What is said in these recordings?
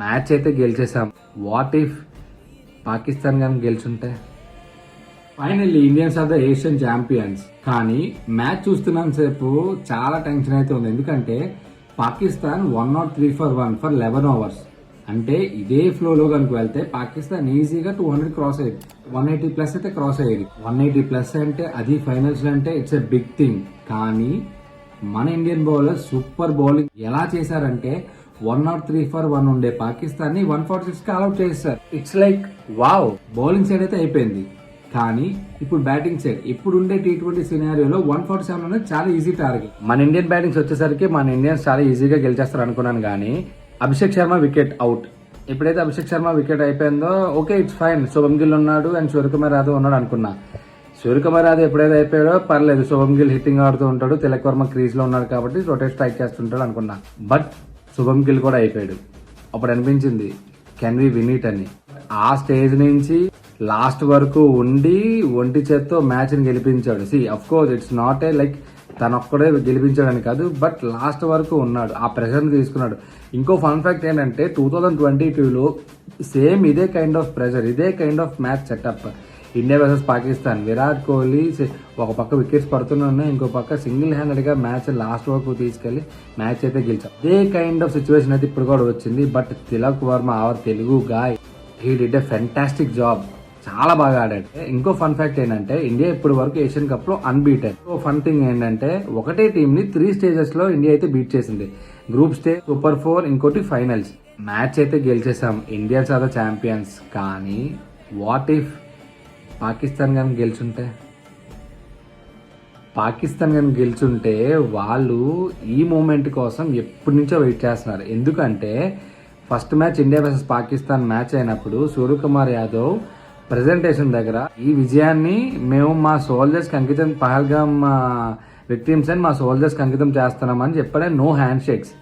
Match అయితే గెలిచేసాం. What if Pakistan కానీ గెలిచుంటే? Finally Indians are the Asian champions. కానీ మ్యాచ్ చూస్తున్నాం సేపు చాలా టెన్షన్ అయితే ఉంది. ఎందుకంటే పాకిస్తాన్ 103 for 1 for 11 overs. అంటే ఇదే ఫ్లోలో కనుక వెళ్తే పాకిస్తాన్ ఈజీగా 200 క్రాస్ అయ్యేది. 180 ప్లస్ అయితే క్రాస్ అయ్యేది. 180 ప్లస్ అంటే అది ఫైనల్స్ అంటే ఇట్స్ ఎ బిగ్ థింగ్. కానీ మన ఇండియన్ బౌలర్ సూపర్ బౌలింగ్ ఎలా చేశారంటే 103 for 1 ఉండే పాకిస్తాన్ ని 146 కి ఆల్అౌట్ చేశారు. It's like wow. Bowling side అయితే అయిపోయింది. కానీ ఇప్పుడు బ్యాటింగ్ సైడ్ ఇప్పుడుండే T20 సినారియోలో 147 అనేది చాలా ఈజీ టార్గెట్. మన ఇండియన్ బ్యాటింగ్స్ వచ్చేసరికి మన ఇండియన్స్ చాలా ఈజీగా గెలిచేస్తారు అనుకున్నాను. కానీ అభిషేక్ శర్మ వికెట్ అవుట్. ఎప్పుడైతే అభిషేక్ శర్మ వికెట్ అయిపోయిందో okay it's fine, Shubham Gill ఉన్నాడు అండ్ సూర్యకుమార్ యాదవ్ ఉన్నాడు అనుకున్నా. సూర్యకుమార్ యాదవ్ ఎప్పుడైతే అయిపోయాడో పర్లేదు, శుభమ్ గిల్ హిట్టింగ్ ఆడుతూ ఉంటాడు, తిలక్ వర్మ క్రీజ్ లో ఉన్నాడు కాబట్టి రొటేట్ స్ట్రైక్ చేస్తుంటాడు అనుకున్నా. బట్ శుభమ్ గిల్ కూడా అయిపోయాడు. అప్పుడు అనిపించింది కెన్ వి విన్ ఇట్ అని. ఆ స్టేజ్ నుంచి లాస్ట్ వరకు ఉండి ఒంటి చేత్తో మ్యాచ్ ని గెలిపించాడు. See of course it's not a like తనొక్కడే గెలిపించాడని కాదు, బట్ లాస్ట్ వరకు ఉన్నాడు, ఆ ప్రెషర్ ని తీసుకున్నాడు. ఇంకో ఫన్ ఫ్యాక్ట్ ఏంటంటే 2022లో సేమ్ ఇదే కైండ్ ఆఫ్ ప్రెషర్, ఇదే kind of match setup India versus Pakistan. Virat Kohli ఒక పక్క వికెట్స్ పడుతున్నాయి, ఇంకో పక్క సింగిల్ హ్యాండెడ్ గా మ్యాచ్ లాస్ట్ వరకు తీసుకెళ్లి మ్యాచ్ అయితే గెలిచాం. ఇదే కైండ్ ఆఫ్ సిచ్యువేషన్ అయితే ఇప్పుడు కూడా వచ్చింది. But Tilak Varma our Telugu guy, he did a fantastic job, చాలా బాగా ఆడాడు. ఇంకో ఫన్ ఫ్యాక్ట్ ఏంటంటే ఇండియా ఇప్పటి వరకు ఏషియన్ కప్ లో అన్బీటెడ్. ఫన్ థింగ్ ఏంటంటే ఒకటే టీం ని 3 స్టేజెస్ లో ఇండియా అయితే బీట్ చేసింది. గ్రూప్ స్టేజ్, సూపర్ 4, ఇంకోటి ఫైనల్స్. మ్యాచ్ అయితే గెలిచేసాం. Indians are the champions. కానీ వాట్ ఇఫ్ పాకిస్తాన్ కానీ గెలిచుంటే? పాకిస్తాన్ కానీ గెలిచుంటే వాళ్ళు ఈ మూమెంట్ కోసం ఎప్పటి నుంచో వెయిట్ చేస్తున్నారు. ఎందుకంటే first match India versus Pakistan match అయినప్పుడు సూర్యకుమార్ యాదవ్ ప్రెజెంటేషన్ దగ్గర ఈ విజయాన్ని మేము మా సోల్జర్స్ కి అంకితం, పహల్గామ్ విక్టిమ్స్ అని మా సోల్జర్స్ కి అంకితం చేస్తున్నామని చెప్పాడే. No hand shakes.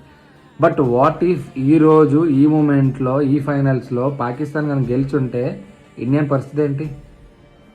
But what if ఈ రోజు ఈ మూమెంట్ లో ఈ ఫైనల్స్ లో పాకిస్తాన్ కానీ గెలిచుంటే ఇండియన్ పరిస్థితి ఏంటి?